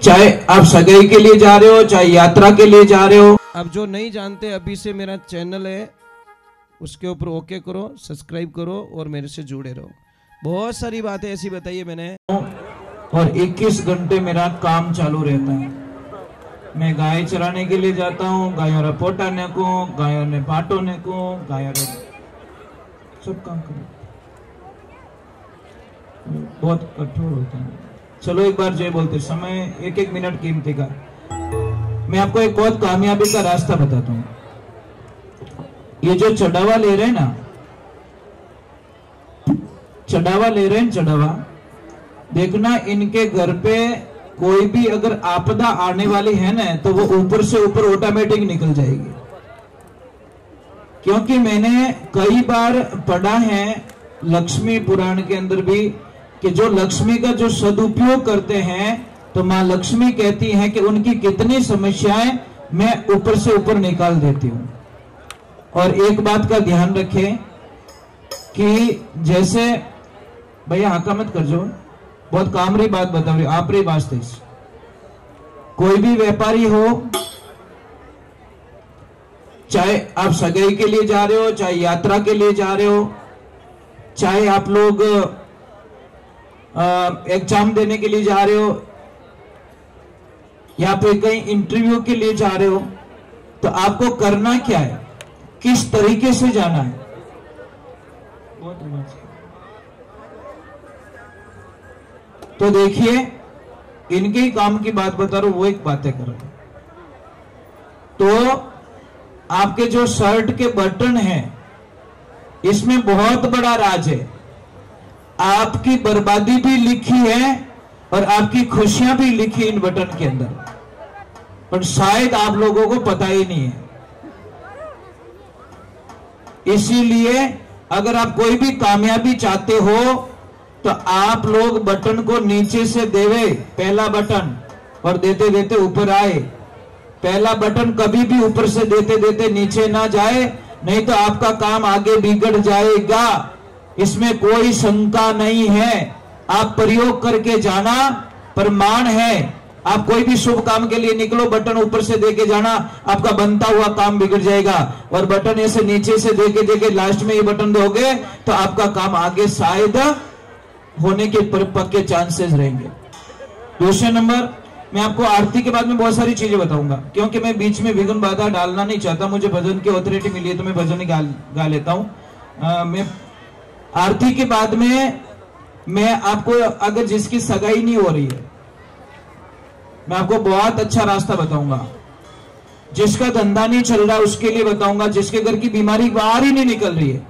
चाहे आप सगाई के लिए जा रहे हो, चाहे यात्रा के लिए जा रहे हो। अब जो नहीं जानते, अभी से मेरा चैनल है, उसके ऊपर ओके करो, सब्सक्राइब करो और मेरे से जुड़े रहो। बहुत सारी बातें ऐसी बताई है मैंने। और 21 घंटे मेरा काम चालू रहता है। मैं गाय चराने के लिए जाता हूँ, गायों रे पोटाने को, गायों ने पाटोने को, गायों रे सब काम करो। बहुत कठोर होता है। चलो एक बार जय बोलते समय, एक एक मिनट कीमती का। मैं आपको एक बहुत कामयाबी का रास्ता बताता हूँ। ये जो चढ़ावा ले रहे हैं ना, चढ़ावा ले रहे हैं, चढ़ावा देखना, इनके घर पे कोई भी अगर आपदा आने वाली है ना, तो वो ऊपर से ऊपर ऑटोमेटिक निकल जाएगी। क्योंकि मैंने कई बार पढ़ा है लक्ष्मी पुराण के अंदर भी कि जो लक्ष्मी का जो सदुपयोग करते हैं, तो मां लक्ष्मी कहती हैं कि उनकी कितनी समस्याएं मैं ऊपर से ऊपर निकाल देती हूं। और एक बात का ध्यान रखें कि जैसे भैया हाका मत कर जो, बहुत काम रही बात बता रही, आप रही वास्ते। कोई भी व्यापारी हो, चाहे आप सगाई के लिए जा रहे हो, चाहे यात्रा के लिए जा रहे हो, चाहे आप लोग एग्जाम देने के लिए जा रहे हो, या फिर कहीं इंटरव्यू के लिए जा रहे हो, तो आपको करना क्या है, किस तरीके से जाना है। तो देखिए, इनके ही काम की बात बता रहा हूं, वो एक बातें कर रहे हैं। तो आपके जो शर्ट के बटन हैं, इसमें बहुत बड़ा राज है। आपकी बर्बादी भी लिखी है और आपकी खुशियां भी लिखी इन बटन के अंदर, पर शायद आप लोगों को पता ही नहीं है। इसीलिए अगर आप कोई भी कामयाबी चाहते हो, तो आप लोग बटन को नीचे से देवे, पहला बटन, और देते देते ऊपर आए। पहला बटन कभी भी ऊपर से देते देते नीचे ना जाए, नहीं तो आपका काम आगे बिगड़ जाएगा। इसमें कोई शंका नहीं है। आप प्रयोग करके जाना, प्रमाण है। आप कोई भी शुभ काम के लिए निकलो, बटन ऊपर से देके जाना, आपका बनता हुआ काम बिगड़ जाएगा। और बटन ऐसे नीचे से देके देके लास्ट में ये बटन दोगे, तो आपका काम आगे शायद होने के पक्के चांसेस रहेंगे। दूसरे नंबर, मैं आपको आरती के बाद में बहुत सारी चीजें बताऊंगा, क्योंकि मैं बीच में विघ्न बाधा डालना नहीं चाहता। मुझे भजन की अथॉरिटी मिली है, तो मैं भजन ही गा लेता हूं। मैं आरती के बाद में मैं आपको, अगर जिसकी सगाई नहीं हो रही है, मैं आपको बहुत अच्छा रास्ता बताऊंगा। जिसका धंधा नहीं चल रहा उसके लिए बताऊंगा। जिसके घर की बीमारी बाहर ही नहीं निकल रही है,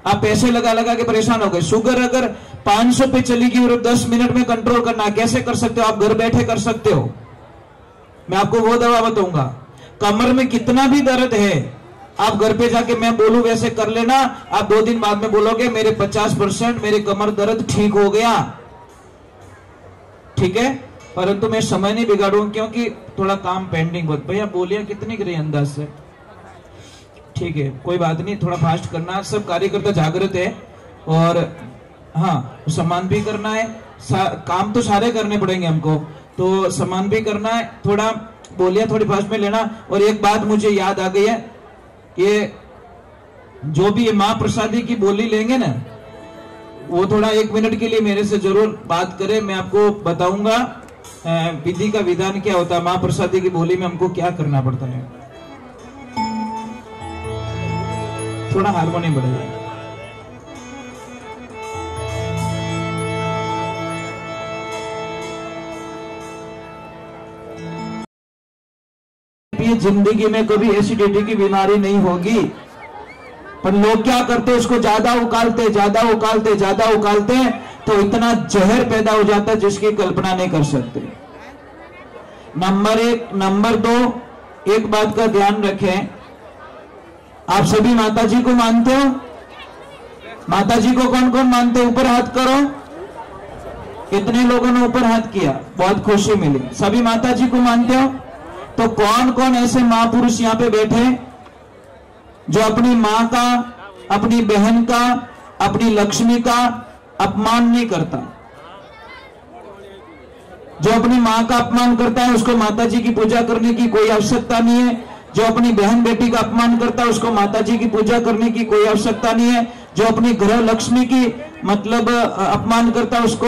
आप पैसे लगा लगा के परेशान हो गए। शुगर अगर 500 पे चली गई और 10 मिनट में कंट्रोल करना, कैसे कर सकते हो? आप घर बैठे कर सकते हो। मैं आपको वो दवा बताऊंगा। कमर में कितना भी दर्द है, आप घर पे जाके मैं बोलूं वैसे कर लेना। आप 2 दिन बाद में बोलोगे मेरे 50% मेरे कमर दर्द ठीक हो गया। ठीक है, परंतु मैं समय नहीं बिगाड़ूंगा, क्योंकि थोड़ा काम पेंडिंग बहुत। भैया बोलिए कितनी करी अंदाज से? ठीक है, कोई बात नहीं, थोड़ा फास्ट करना। सब कार्यकर्ता जागृत है, और हाँ, सम्मान भी करना है। काम तो सारे करने पड़ेंगे हमको, तो सम्मान भी करना है। थोड़ा बोलिए, थोड़ी फास्ट में लेना। और एक बात मुझे याद आ गई है, ये जो भी ये मां प्रसादी की बोली लेंगे ना, वो थोड़ा 1 मिनट के लिए मेरे से जरूर बात करें। मैं आपको बताऊंगा विधि का विधान क्या होता है, मां प्रसादी की बोली में हमको क्या करना पड़ता है। थोड़ा हारमोनियम बढ़ाइए। जिंदगी में कभी एसिडिटी की बीमारी नहीं होगी, पर लोग क्या करते हैं, उसको ज्यादा उकालते ज्यादा उकालते ज्यादा उकालते, तो इतना जहर पैदा हो जाता है जिसकी कल्पना नहीं कर सकते। नंबर 1। नंबर 2, एक बात का ध्यान रखें, आप सभी माता जी को मानते हो? माता जी को कौन कौन मानते हो? ऊपर हाथ करो। कितने लोगों ने ऊपर हाथ किया? बहुत खुशी मिली। सभी माता जी को मानते हो? तो कौन कौन ऐसे महापुरुष यहां पे बैठे जो अपनी मां का, अपनी बहन का, अपनी लक्ष्मी का अपमान नहीं करता? जो अपनी माँ का अपमान करता है उसको माता जी की पूजा करने की कोई आवश्यकता नहीं है। जो अपनी बहन बेटी का अपमान करता है उसको माता जी की पूजा करने की कोई आवश्यकता नहीं है। जो अपनी गृह लक्ष्मी की मतलब अपमान करता है उसको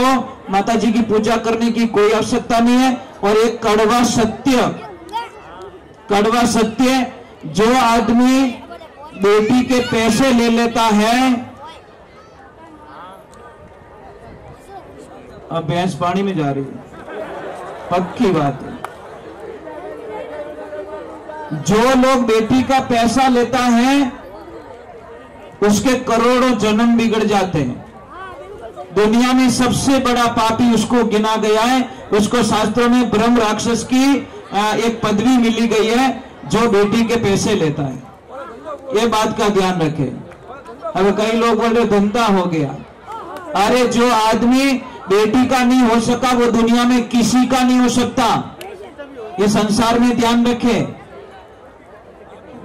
माता जी की पूजा करने की कोई आवश्यकता नहीं है। और एक कड़वा सत्य, जो आदमी बेटी के पैसे ले लेता है, अब भैंस पानी में जा रही है, पक्की बात है। जो लोग बेटी का पैसा लेता है उसके करोड़ों जन्म बिगड़ जाते हैं। दुनिया में सबसे बड़ा पापी उसको गिना गया है। उसको शास्त्रों में ब्रह्म राक्षस की एक पदवी मिली गई है जो बेटी के पैसे लेता है। ये बात का ध्यान रखें। अब कई लोग बोल रहे धंधा हो गया। अरे जो आदमी बेटी का नहीं हो सका वो दुनिया में किसी का नहीं हो सकता। ये संसार में ध्यान रखें।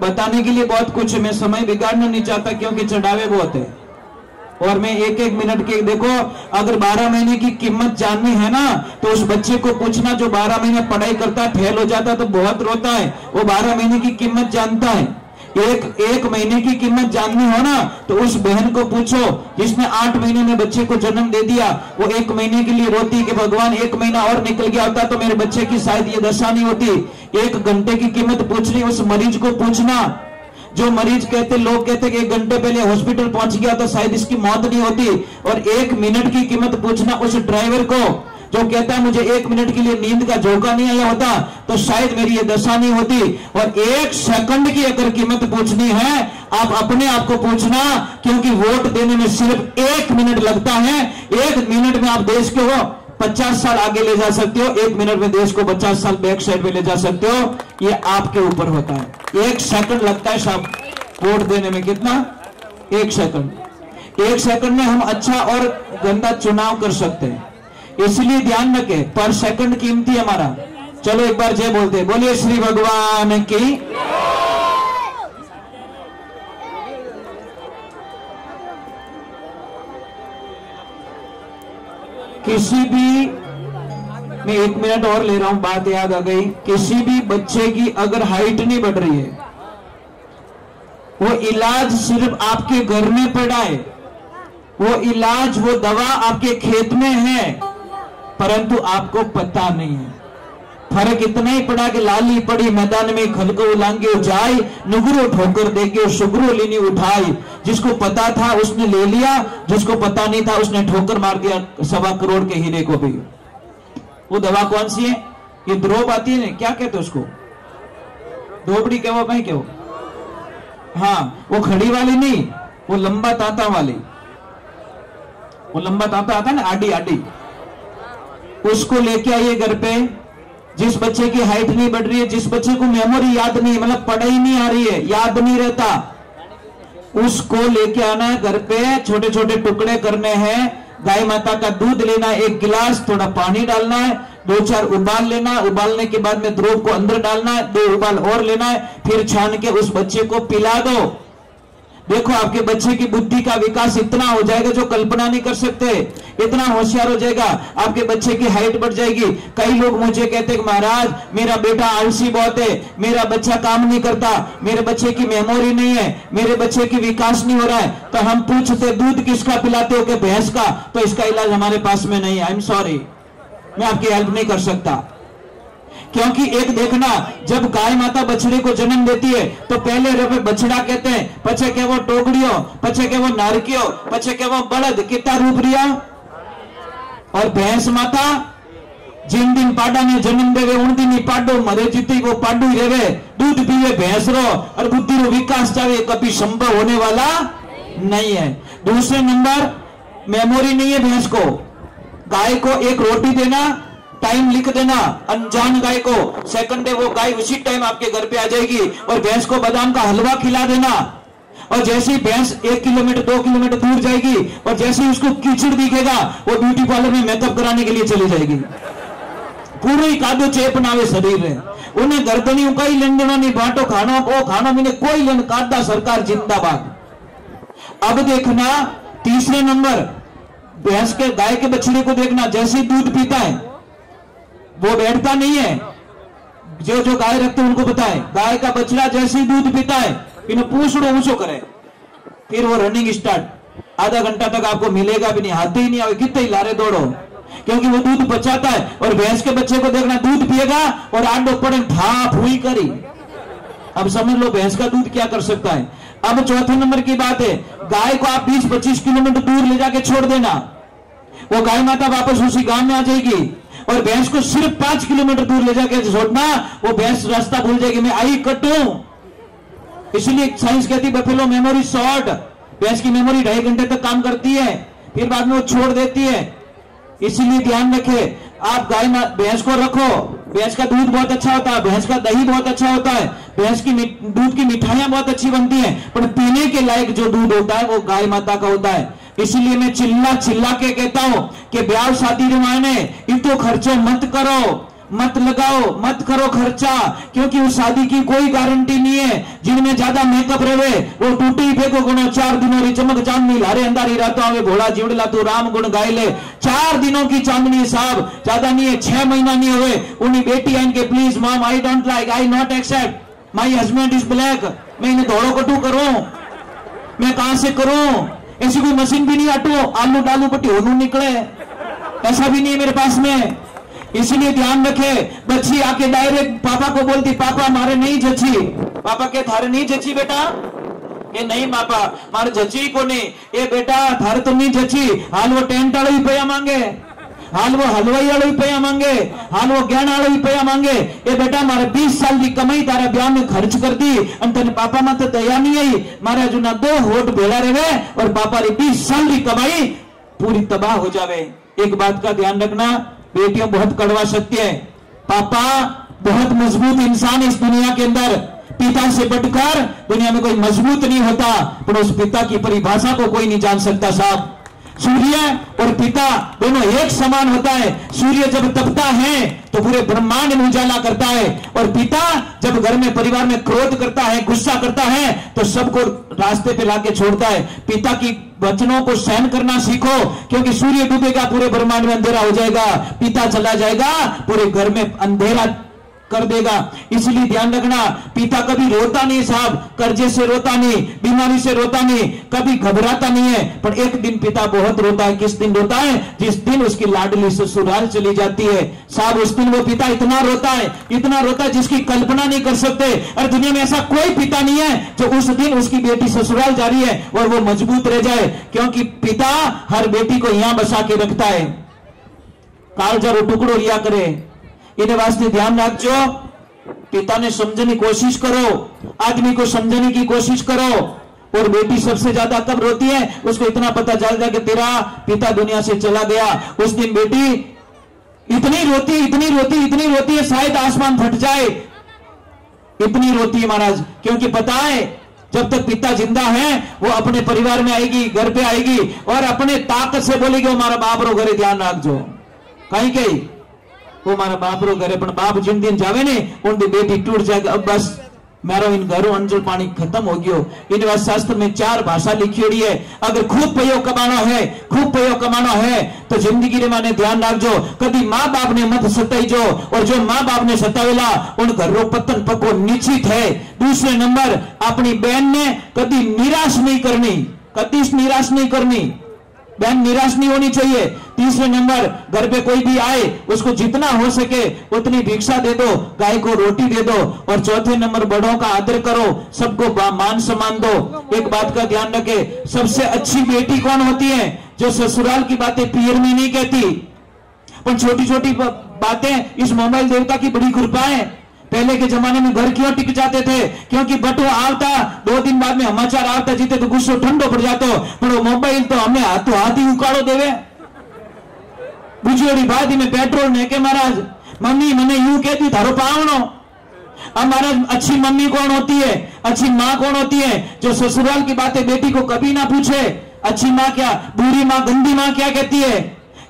बताने के लिए बहुत कुछ है, मैं समय बिगाड़ना नहीं चाहता क्योंकि चढ़ावे बहुत है। और मैं एक एक मिनट के देखो, अगर 12 महीने की कीमत जाननी है ना तो उस बच्चे को पूछना जो 12 महीने पढ़ाई करता है, फेल हो जाता है तो बहुत रोता है, वो 12 महीने की कीमत जानता है। एक महीने की कीमत जाननी हो ना तो उस बहन को पूछो जिसने 8 महीने में बच्चे को जन्म दे दिया। वो 1 महीने के लिए रोती कि भगवान 1 महीना और निकल गया होता तो मेरे बच्चे की शायद ये दशा नहीं होती। 1 घंटे की कीमत पूछनी उस मरीज को पूछना। जो मरीज कहते, लोग कहते कि 1 घंटे पहले हॉस्पिटल पहुंच गया तो शायद इसकी मौत नहीं होती। और 1 मिनट की कीमत पूछना उस ड्राइवर को जो कहता है मुझे 1 मिनट के लिए नींद का झोंका नहीं आया होता तो शायद मेरी ये दशा नहीं होती। और 1 सेकंड की अगर कीमत पूछनी है आप अपने आप को पूछना, क्योंकि वोट देने में सिर्फ 1 मिनट लगता है। 1 मिनट में आप देश को 50 साल आगे ले जा सकते हो, 1 मिनट में देश को 50 साल बैक साइड में ले जा सकते हो। ये आपके ऊपर होता है। 1 सेकंड लगता है साहब वोट देने में। कितना? 1 सेकंड। 1 सेकंड में हम अच्छा और गंदा चुनाव कर सकते हैं। इसलिए ध्यान रखें, पर सेकंड कीमती हमारा। चलो एक बार जय बोलते हैं, बोलिए श्री भगवान की। किसी भी, मैं 1 मिनट और ले रहा हूं, बात याद आ गई। किसी भी बच्चे की अगर हाइट नहीं बढ़ रही है, वो इलाज सिर्फ आपके घर में पड़ा है, वो इलाज वो दवा आपके खेत में है, परंतु आपको पता नहीं है। फर्क इतना ही पड़ा कि लाली पड़ी मैदान में खलको लांगे जाए, नुगरो ठोकर देके सुगरो लेनी उठाई। जिसको पता था उसने ले लिया, जिसको पता नहीं था उसने ठोकर मार दिया 1.25 करोड़ के हीरे को भी। वो दवा कौन सी है? ये द्रोब आती है ना, क्या कहते उसको? धोबड़ी क्या भाई क्या? हाँ, वो खड़ी वाली नहीं, वो लंबा तांता वाली। वो लंबा तांता आता है ना, आडी आडी, उसको लेके आइए घर पे। जिस बच्चे की हाइट नहीं बढ़ रही है, जिस बच्चे को मेमोरी याद नहीं, मतलब पढ़ाई नहीं आ रही है, याद नहीं रहता, उसको लेके आना है घर पे। छोटे छोटे टुकड़े करने हैं, गाय माता का दूध लेना है 1 गिलास, थोड़ा पानी डालना है, 2-4 उबाल लेना। उबालने के बाद में द्रोब को अंदर डालना है, 2 उबाल और लेना है, फिर छान के उस बच्चे को पिला दो। देखो आपके बच्चे की बुद्धि का विकास इतना हो जाएगा जो कल्पना नहीं कर सकते। इतना होशियार हो जाएगा, आपके बच्चे की हाइट बढ़ जाएगी। कई लोग मुझे कहते हैं महाराज मेरा बेटा आलसी बहुत है, मेरा बच्चा काम नहीं करता, मेरे बच्चे की मेमोरी नहीं है, मेरे बच्चे की विकास नहीं हो रहा है। तो हम पूछते दूध किसका पिलाते हो? कि भैंस का। तो इसका इलाज हमारे पास में नहीं है, आई एम सॉरी, मैं आपकी हेल्प नहीं कर सकता। क्योंकि एक देखना, जब गाय माता बछड़े को जन्म देती है तो पहले रवे बछड़ा कहते हैं, पछे के वो टोकड़ियो, पछे के वो नारकियो, पछे के वो बड़द, कितना रूप रिया। और भैंस माता जिन दिन पाडा ने जन्म देवे उन दिन ही पाडो मरे, जीती वो पाडू ही रहे, दूध पीवे भैंस रो और बुद्धि रो विकास चाहे, कभी संभव होने वाला नहीं है। दूसरे नंबर, मेमोरी नहीं है भैंस को। गाय को एक रोटी देना, टाइम लिख देना, अनजान गाय को, सेकंड डे वो गाय उसी टाइम आपके घर पे आ जाएगी। और भैंस को बादाम का हलवा खिला देना, और जैसे ही भैंस 1 किलोमीटर 2 किलोमीटर दूर जाएगी और जैसे ही उसको कीचड़ दिखेगा वो ब्यूटी पार्लर में मेकअप कराने के लिए चली जाएगी। पूरे कादो चेप नावे शरीर है, उन्हें गर्दनी कई लेन देना नहीं, बाटो खानो को खानो मैंने कोई लेन, कादा सरकार जिंदाबाद। अब देखना तीसरे नंबर, भैंस के गाय के बछड़े को देखना, जैसे दूध पीता है वो बैठता नहीं है। जो जो गाय रखते हैं उनको पता है, गाय का बछड़ा जैसे ही दूध पीता है इन्हें पूछड़ो ऊंचो करे, फिर वो रनिंग स्टार्ट। आधा घंटा तक आपको मिलेगा भी नहीं, हाथ ही नहीं आवे, कितने ही लारे दौड़ो, क्योंकि वो दूध बचाता है। और भैंस के बच्चे को देखना, दूध पिएगा और आडो पड़े था फूई करी। अब समझ लो भैंस का दूध क्या कर सकता है। अब चौथे नंबर की बात है, गाय को आप 20-25 किलोमीटर दूर ले जाके छोड़ देना, वो गाय माता वापस उसी गांव में आ जाएगी। और भैंस को सिर्फ 5 किलोमीटर दूर ले जाके छोड़ना, वो भैंस रास्ता भूल जाएगी, मैं आई कटूं। इसलिए साइंस कहती बफेलो मेमोरी शॉर्ट, भैंस की मेमोरी 2.5 घंटे तक काम करती है, फिर बाद में वो छोड़ देती है। इसीलिए ध्यान रखें, आप गाय भैंस को रखो, भैंस का दूध बहुत अच्छा होता है, भैंस का दही बहुत अच्छा होता है, भैंस की दूध की मिठाइयां बहुत अच्छी बनती हैं, पर पीने के लायक जो दूध होता है वो गाय माता का होता है। इसीलिए मैं चिल्ला चिल्ला के कहता हूं कि ब्याह शादी रवाने इतो खर्चो मत करो, मत लगाओ, मत करो खर्चा, क्योंकि उस शादी की कोई गारंटी नहीं है। जिनमें ज्यादा मेकअप रहे वो टूटी फेंको गुणो 4 दिनों री चमक चांदनी लारे अंधारी रातों आवे भोला जीवड़ला तू राम गुण गाय ले। 4 दिनों की चांदनी साहब, ज्यादा नहीं है, 6 महीना नहीं हुए। उन्हीं बेटी आइन के please mom I don't like, I not accept, my husband is black, मैं इन्हें धोड़ो कटू करूं, मैं कहां से करूं? ऐसी कोई मशीन भी नहीं, आटो आलू डालू पट्टी होनू निकले, ऐसा भी नहीं है मेरे पास में। इसलिए ध्यान रखे, बच्ची आके डायरेक्ट पापा को बोलती पापा हमारे नहीं जची, पापा के थारे नहीं जची बेटा, ये नहीं पापा मारे जची को नहीं, ये बेटा थारे तो नहीं जची, हाल वो टेंट वाले ही पैया मांगे, हाल वो हलवाई वाले ही पैया मांगे, हाल वो ज्ञान वाले ही पैया मांगे। ये बेटा मारे 20 साल की कमाई तारा ब्याह में खर्च कर दी, तेरे पापा में तो दया नहीं आई, मारे जो ना 2 होठ भेड़ा रहे और पापा री 20 साल की कमाई पूरी तबाह हो जावे। एक बात का ध्यान रखना, बेटियों बहुत कड़वा सत्य है, पापा बहुत मजबूत इंसान इस दुनिया के अंदर, पिता से बढ़कर दुनिया में कोई मजबूत नहीं होता, पर उस पिता की परिभाषा को कोई नहीं जान सकता साहब। सूर्य और पिता दोनों एक समान होता है। सूर्य जब तपता है तो पूरे ब्रह्मांड में उजाला करता है, और पिता जब घर में परिवार में क्रोध करता है, गुस्सा करता है, तो सबको रास्ते पे लाके छोड़ता है। पिता की वचनों को सहन करना सीखो, क्योंकि सूर्य डूबेगा पूरे ब्रह्मांड में अंधेरा हो जाएगा, पिता चला जाएगा पूरे घर में अंधेरा कर देगा। इसलिए ध्यान रखना, पिता कभी रोता नहीं साहब, कर्जे से रोता नहीं, बीमारी से रोता नहीं, कभी घबराता नहीं है, पर एक दिन पिता बहुत रोता है। किस दिन रोता है? जिस दिन उसकी लाडली ससुराल चली जाती है साहब, उस दिन वो पिता इतना रोता है, इतना रोता है जिसकी कल्पना नहीं कर सकते। और दुनिया में ऐसा कोई पिता नहीं है जो उस दिन उसकी बेटी ससुराल जा रही है और वो मजबूत रह जाए, क्योंकि पिता हर बेटी को यहां बसा के रखता है, कालजरो टुकड़ो लिया करे। इन्हें वास्ते ध्यान रखो, पिता ने समझने की कोशिश करो, आदमी को समझने की कोशिश करो। और बेटी सबसे ज्यादा कब रोती है? उसको इतना पता चल जाए कि तेरा पिता दुनिया से चला गया, उस दिन बेटी इतनी रोती, इतनी रोती, इतनी रोती है शायद आसमान फट जाए, इतनी रोती है महाराज, क्योंकि पता है जब तक पिता जिंदा है वो अपने परिवार में आएगी, घर पे आएगी और अपने ताकत से बोलेगी हमारा बाप रो घरे ध्यान रखो, कहीं कहीं वो हमारा बाप रो घरे, पर बाप जिन दिन जावे ने उन दिन बेटी टूट जाएगा। अब बस मारो इन घरों अंजल पानी खत्म हो गयो। इन शास्त्र में 4 भाषा लिखी हुई है। अगर खूब पैयो कमाना है, खूब पैयो कमाना है तो जिंदगी रे माने ध्यान रखो, कभी माँ बाप ने मत सताईजो, और जो माँ बाप ने सतावेला उन घरों पतन पको निश्चित है। दूसरे नंबर, अपनी बहन ने कभी निराश नहीं करनी, कभी निराश नहीं करनी, बहन निराश नहीं होनी चाहिए। तीसरे नंबर, घर पे कोई भी आए उसको जितना हो सके उतनी भिक्षा दे दो, गाय को रोटी दे दो। और चौथे नंबर, बड़ों का आदर करो, सबको मान सम्मान दो। एक बात का ध्यान रखे, सबसे अच्छी बेटी कौन होती है? जो ससुराल की बातें पियर में नहीं कहती, पर छोटी छोटी बातें इस मोबाइल देवता की बड़ी कृपा है। पहले के जमाने में घर क्यों टिक जाते थे? क्योंकि बटो आवता, 2 दिन बाद में समाचार आवता, जीते तो गुस्सो ठंडो पड़ जातो, पर वो मोबाइल तो हमें हाथ ही उकाड़ो देवे। बुझोड़ी बाद में पेट्रोल ने के महाराज मम्मी मैंने यूं कहती थारो पावनो। अब महाराज अच्छी मम्मी कौन होती है? अच्छी माँ कौन होती है? जो ससुराल की बातें बेटी को कभी ना पूछे। अच्छी माँ क्या, बुरी माँ, गंदी माँ क्या कहती है?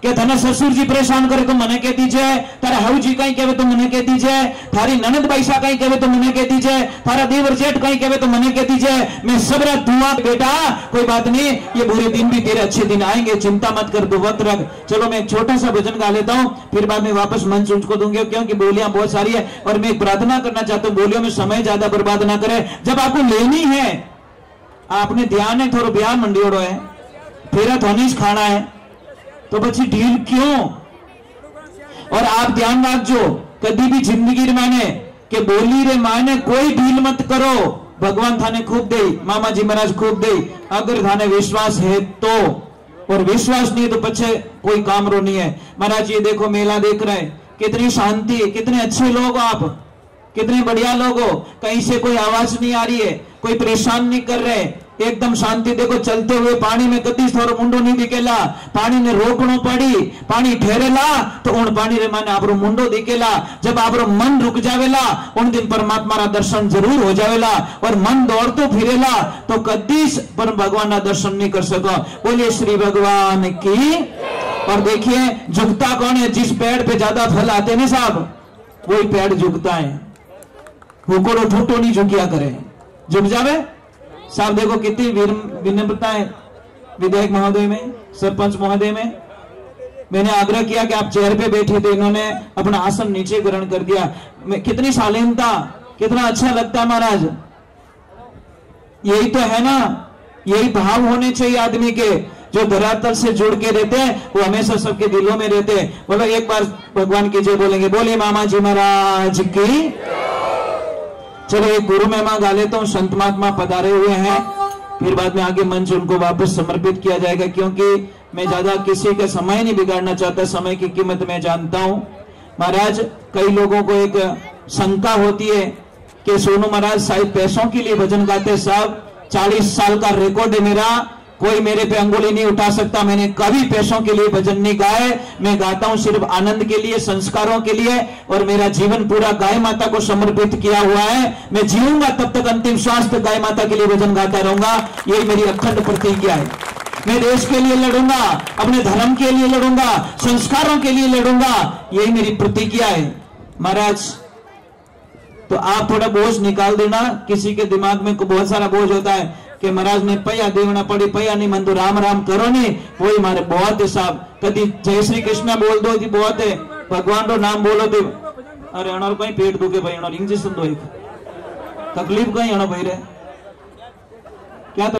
કે તને સસુરજી પરેશાન કરે તો મને કહી દીજે, તારા હાઉજી કઈ કહેવે તો મને કહી દીજે, તારી નનદ બાઈસા કઈ कहे तो मैंने कह दीजिए, थारा देवर जेठ कहीं कहे तो मैंने कह दीजिए, मैं सबरा धुआं बेटा, कोई बात नहीं, ये बुरे दिन भी तेरे अच्छे दिन आएंगे, चिंता मत कर, तू वक्त रख। चलो मैं एक छोटा सा भजन गा लेता हूं, फिर बाद में वापस मंच उनको दूंगे, क्योंकि बोलियां बहुत सारी है और मैं एक प्रार्थना करना चाहता हूं, बोलियों में समय ज्यादा बर्बाद ना करे। जब आपको लेनी है, आपने ध्यान है थोड़ा ब्याह मंडियोड़ो है, फेरा धोनीस खाना है, तो बच्ची ढील क्यों? और आप ध्यान रखो, कभी भी जिंदगी माने के बोली रे माने कोई ढील मत करो, भगवान थाने खूब दे, मामा जी महाराज खूब दे, अगर थाने विश्वास है तो, और विश्वास नहीं तो पीछे कोई काम रो नहीं है। महाराज ये देखो मेला देख रहे हैं, कितनी शांति, कितने अच्छे लोग आप, कितने बढ़िया लोग हो, कहीं से कोई आवाज नहीं आ रही है, कोई परेशान नहीं कर रहे, एकदम शांति। देखो चलते हुए पानी में कदी थोड़ो मुंडो नहीं दिखेला, पानी ने रोकनो पड़ी, पानी ठहरेला तो उन पानी रे माने आपरो मुंडो दिखेला। जब आपरो मन रुक जावेला उन दिन परमात्मा रा दर्शन जरूर हो जावेला, और मन दौड़तो फिरेला तो कदी पर भगवान ना दर्शन नहीं कर सको। बोलिए श्री भगवान की। और देखिए झुकता कौन है? जिस पेड़ पे ज्यादा फल आते ना साहब, वही पेड़ झुकता है, हुकोड़ो ठूटो नहीं झुकिया करे, झुक जावे साहब। देखो कितनी विनम्रता है विधायक महोदय में, सरपंच महोदय में। मैंने आग्रह किया कि आप चेयर पे बैठे थे, इन्होंने अपना आसन नीचे ग्रहण कर दिया। कितनी शालीनता, कितना अच्छा लगता है महाराज। यही तो है ना, यही भाव होने चाहिए आदमी के, जो धरातल से जुड़ के रहते हैं वो हमेशा सबके दिलों में रहते हैं। बोलो एक बार भगवान की जय बोलेंगे, बोलिए मामा जी महाराज की। चलो एक गुरु महिमा गा लेता हूं, संत महात्मा पधारे हुए हैं, फिर बाद में आगे मंच उनको वापस समर्पित किया जाएगा, क्योंकि मैं ज्यादा किसी का समय नहीं बिगाड़ना चाहता, समय की कीमत मैं जानता हूं। महाराज कई लोगों को एक शंका होती है कि सोनू महाराज शायद पैसों के लिए भजन गाते। साहब 40 साल का रिकॉर्ड है मेरा, कोई मेरे पे अंगुली नहीं उठा सकता। मैंने कभी पैसों के लिए भजन नहीं गाए, मैं गाता हूं सिर्फ आनंद के लिए, संस्कारों के लिए, और मेरा जीवन पूरा गाय माता को समर्पित किया हुआ है। मैं जीऊंगा तब तक अंतिम श्वास तक गाय माता के लिए भजन गाता रहूंगा, यही मेरी अखंड प्रतिज्ञा है। मैं देश के लिए लड़ूंगा, अपने धर्म के लिए लड़ूंगा, संस्कारों के लिए लड़ूंगा, यही मेरी प्रतिज्ञा है। महाराज तो आप थोड़ा बोझ निकाल देना, किसी के दिमाग में बहुत सारा बोझ होता है कि महाराज ने पैया देवना पड़ी, पैया नहीं मन तो राम राम करो नहीं, वही मारे बहुत है साहब। कभी जय श्री कृष्ण बोल दो जी, बहुत है, भगवान रो नाम बोलो तो अरे अणर कहीं पेट दुखे भाई, अणर इंजेक्शन दो, एक तकलीफ कहीं अणो भाई रे।